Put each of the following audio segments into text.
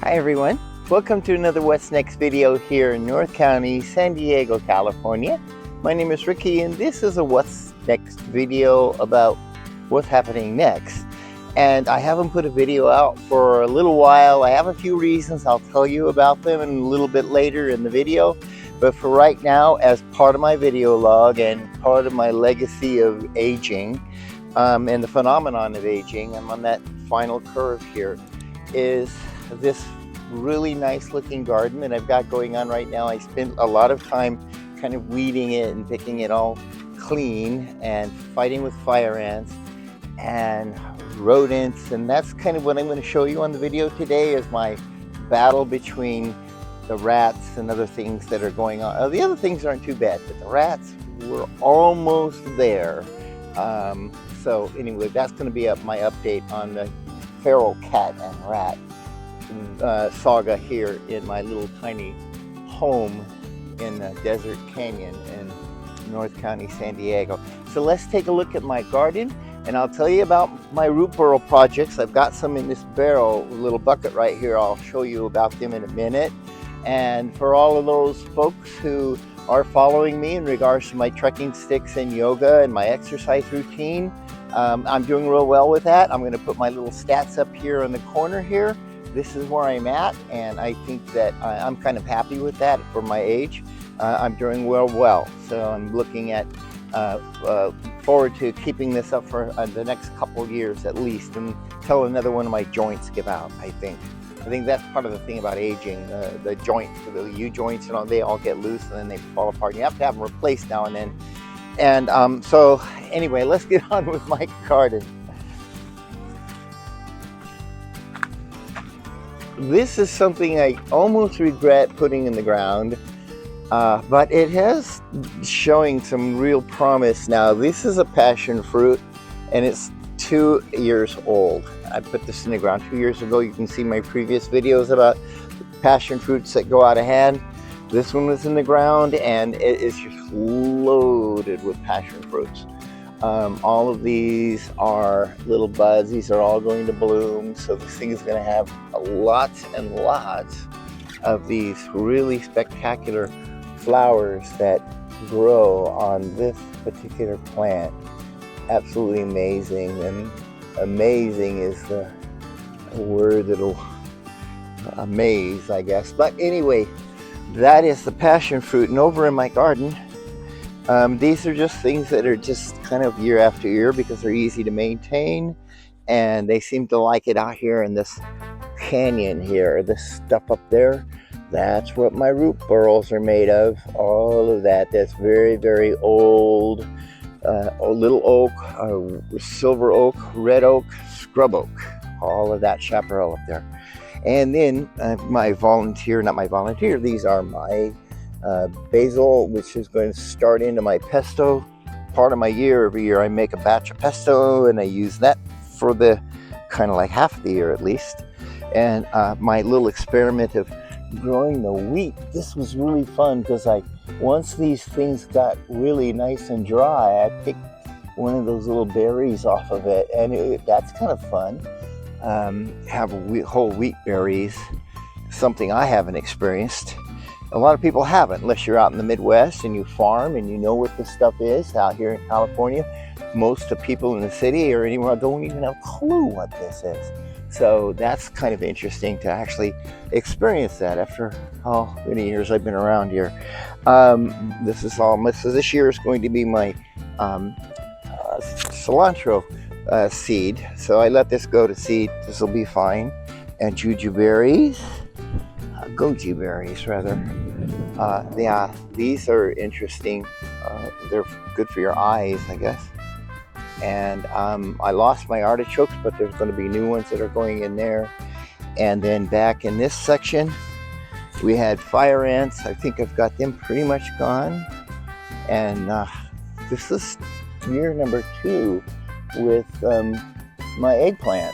Hi everyone, welcome to another What's Next video here in North County, San Diego, California. My name is Ricky and this is a What's Next video about what's happening next. And I haven't put a video out for a little while. I have a few reasons. I'll tell you about them a little bit later in the video. But for right now, as part of my video log and part of my legacy of aging and the phenomenon of aging, I'm on that final curve here, is this really nice looking garden that I've got going on right now. I spent a lot of time kind of weeding it and picking it all clean and fighting with fire ants and rodents, and that's kind of what I'm going to show you on the video today, is my battle between the rats and other things that are going on. The other things aren't too bad, but the rats were almost there. So anyway, that's going to be my update on the feral cat and rat saga here in my little tiny home in Desert Canyon in North County, San Diego. So let's take a look at my garden and I'll tell you about my root burrow projects. I've got some in this barrel, little bucket right here. I'll show you about them in a minute. And for all of those folks who are following me in regards to my trekking sticks and yoga and my exercise routine, I'm doing real well with that. I'm going to put my little stats up here in the corner here. This is where I'm at, and I think that I'm kind of happy with that for my age. I'm doing well. So I'm looking at forward to keeping this up for the next couple years at least, until another one of my joints give out. I think that's part of the thing about aging. The joints, the U joints, you know, they all get loose and then they fall apart. You have to have them replaced now and then. And so anyway, let's get on with my garden. This is something I almost regret putting in the ground, but it has showing some real promise now. This is a passion fruit and it's 2 years old. I put this in the ground 2 years ago. You can see my previous videos about passion fruits that go out of hand. This one was in the ground and it is just loaded with passion fruits. All of these are little buds. These are all going to bloom. So this thing is going to have lots and lots of these really spectacular flowers that grow on this particular plant. Absolutely amazing. And amazing is the word that'll amaze, I guess. But anyway, that is the passion fruit. And over in my garden, these are just things that are just kind of year after year because they're easy to maintain and they seem to like it out here in this canyon here. This stuff up there, that's what my root burrows are made of. All of that, that's very, very old, little oak, silver oak, red oak, scrub oak, all of that chaparral up there. And then these are my basil, which is going to start into my pesto part of my year. Every year I make a batch of pesto and I use that for the kind of like half the year at least. And my little experiment of growing the wheat, this was really fun because once these things got really nice and dry, I picked one of those little berries off of it, and that's kind of fun. Have whole wheat berries, something I haven't experienced. A lot of people haven't, unless you're out in the Midwest and you farm and you know what this stuff is. Out here in California, most of the people in the city or anywhere don't even have a clue what this is. So that's kind of interesting to actually experience that after how many years I've been around here. This year is going to be my cilantro seed. So I let this go to seed. This will be fine. And jujube goji berries rather. Yeah, these are interesting. They're good for your eyes, I guess. And I lost my artichokes, but there's going to be new ones that are going in there. And then back in this section, we had fire ants. I think I've got them pretty much gone. And this is year number 2 with my eggplant.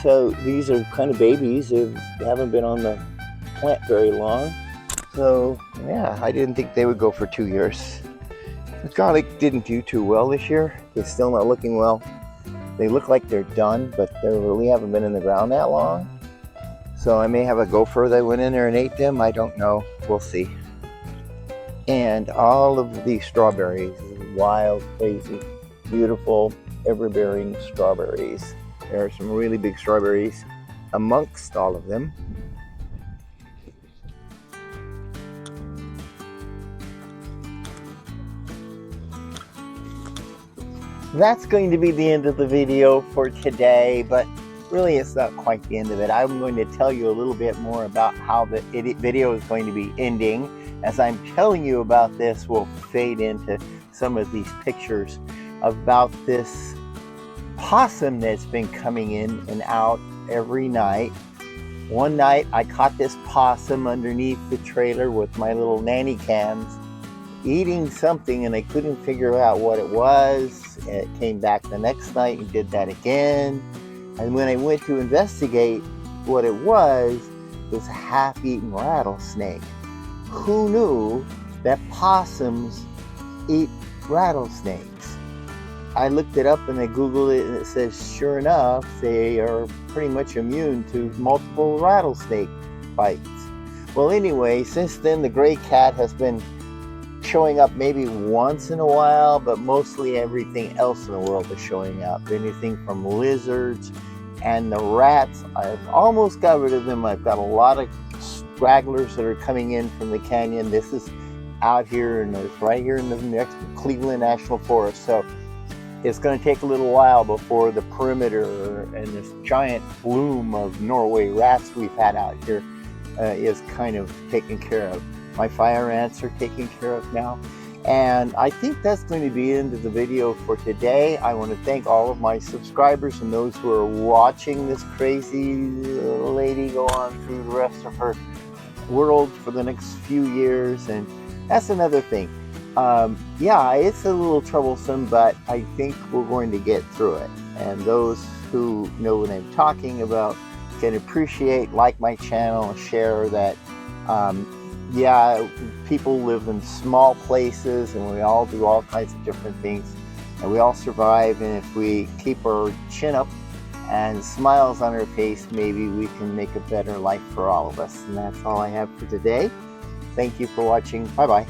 So these are kind of babies. They haven't been on the plant very long. So yeah, I didn't think they would go for 2 years. The garlic didn't do too well this year. It's still not looking well. They look like they're done, but they really haven't been in the ground that long. So I may have a gopher that went in there and ate them. I don't know. We'll see. And all of these strawberries, wild, crazy, beautiful, ever-bearing strawberries. There are some really big strawberries amongst all of them. That's going to be the end of the video for today, but really it's not quite the end of it. I'm going to tell you a little bit more about how the video is going to be ending. As I'm telling you about this, we'll fade into some of these pictures about this possum that's been coming in and out every night. One night I caught this possum underneath the trailer with my little nanny cams eating something, and I couldn't figure out what it was. It came back the next night and did that again. And when I went to investigate what it was a half-eaten rattlesnake. Who knew that possums eat rattlesnakes? I looked it up and I Googled it, and it says, sure enough, they are pretty much immune to multiple rattlesnake bites. Well, anyway, since then the gray cat has been showing up maybe once in a while, but mostly everything else in the world is showing up. Anything from lizards and the rats. I've almost got rid of them. I've got a lot of stragglers that are coming in from the canyon. This is out here, and it's right here in the next Cleveland National Forest. So it's going to take a little while before the perimeter and this giant bloom of Norway rats we've had out here is kind of taken care of. My fire ants are taken care of now. And I think that's going to be the end of the video for today. I want to thank all of my subscribers and those who are watching this crazy lady go on through the rest of her world for the next few years. And that's another thing. Yeah, it's a little troublesome, but I think we're going to get through it. And those who know what I'm talking about can appreciate, like my channel, share that. Yeah, people live in small places, and we all do all kinds of different things, and we all survive. And if we keep our chin up and smiles on our face, maybe we can make a better life for all of us. And that's all I have for today. Thank you for watching. Bye-bye.